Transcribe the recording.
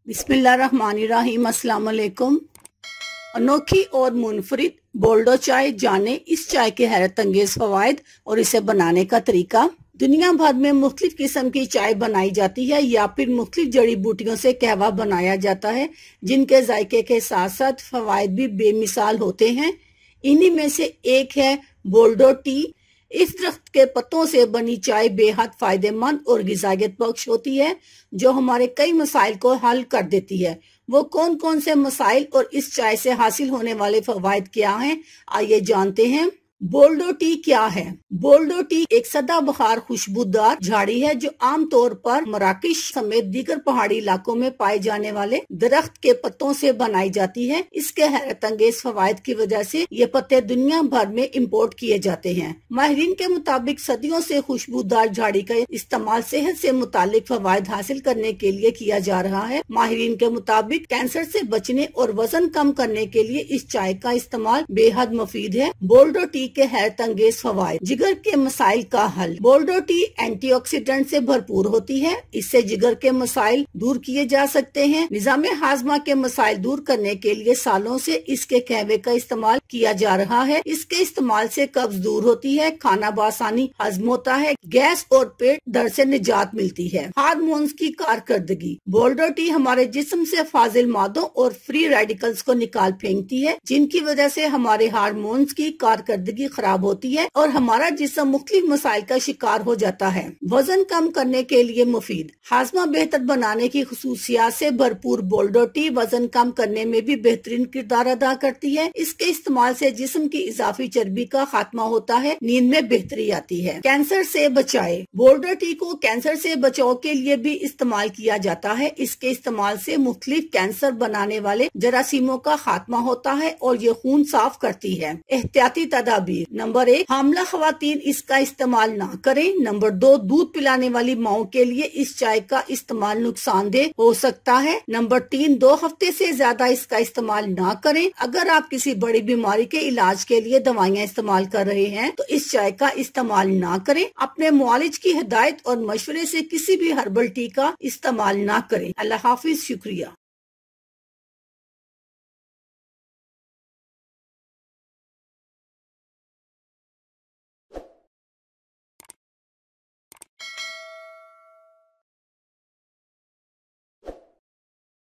बिस्मिल्लाहिर्रहमानिर्रहीम। अस्सलाम वालेकुम। अनोखी और मुनफरिद बोल्डो चाय, जाने इस चाय के हैरत अंगेज फवायद और इसे बनाने का तरीका। दुनिया भर में मुख्तलिफ किस्म की चाय बनाई जाती है या फिर मुख्तलिफ जड़ी बूटियों से कहवा बनाया जाता है, जिनके जायके के साथ साथ फवायद भी बेमिसाल होते हैं। इन्हीं में से एक है बोल्डो टी। इस दरख्त के पत्तों से बनी चाय बेहद फायदेमंद और गिज़ायत बख्श होती है, जो हमारे कई मसाइल को हल कर देती है। वो कौन कौन से मसाइल और इस चाय से हासिल होने वाले फवायद क्या हैं, आइए जानते हैं। बोल्डो टी क्या है? बोल्डो टी एक सदाबहार खुशबूदार झाड़ी है जो आमतौर पर मराकश समेत दीगर पहाड़ी इलाकों में पाए जाने वाले दरख्त के पत्तों से बनाई जाती है। इसके हैरत अंगेज फवायद की वजह से ये पत्ते दुनिया भर में इम्पोर्ट किए जाते हैं। माहिरीन के मुताबिक सदियों से खुशबूदार झाड़ी का इस्तेमाल सेहत से मुतालिक फवायद हासिल करने के लिए किया जा रहा है। माहिरीन के मुताबिक कैंसर से बचने और वजन कम करने के लिए इस चाय का इस्तेमाल बेहद मुफीद है। बोल्डो टी के हैरत अंगेज फवायद। जिगर के मसाइल का हल। बोल्डो टी एंटीऑक्सीडेंट से भरपूर होती है। इससे जिगर के मसाइल दूर किए जा सकते हैं। निजामे हाजमा के मसाइल दूर करने के लिए सालों से इसके कहवे का इस्तेमाल किया जा रहा है। इसके इस्तेमाल से कब्ज दूर होती है, खाना बासानी हजम होता है, गैस और पेट दर्द से निजात मिलती है। हार्मोन्स की कारकर्दगी। बोल्डो टी हमारे जिस्म से फाजिल मादों और फ्री रेडिकल्स को निकाल फेंकती है, जिनकी वजह से हमारे हार्मोन्स की कारकर्दगी खराब होती है और हमारा जिस्म मुख्तलिफ मसाइल का शिकार हो जाता है। वजन कम करने के लिए मुफीद। हाजमा बेहतर बनाने की खुसूसियात से भरपूर बोल्डो टी वजन कम करने में भी बेहतरीन किरदार अदा करती है। इसके इस्तेमाल से जिस्म की इजाफी चर्बी का खात्मा होता है, नींद में बेहतरी आती है। कैंसर से बचाए। बोल्डो टी को कैंसर से बचाव के लिए भी इस्तेमाल किया जाता है। इसके इस्तेमाल से मुख्तलिफ कैंसर बनाने वाले जरासीमों का खात्मा होता है और ये खून साफ करती है। एहतियाती तदाबीर। नंबर 1, हामला खवातीन इसका इस्तेमाल ना करें। नंबर 2, दूध पिलाने वाली माओ के लिए इस चाय का इस्तेमाल नुकसानदेह हो सकता है। नंबर 3, 2 हफ्ते से ज्यादा इसका इस्तेमाल ना करें। अगर आप किसी बड़ी बीमारी के इलाज के लिए दवाइयाँ इस्तेमाल कर रहे हैं तो इस चाय का इस्तेमाल ना करें। अपने मुआलिज की हिदायत और मशवरे से किसी भी हर्बल टी का इस्तेमाल ना करें। अल्लाह हाफिज। शुक्रिया।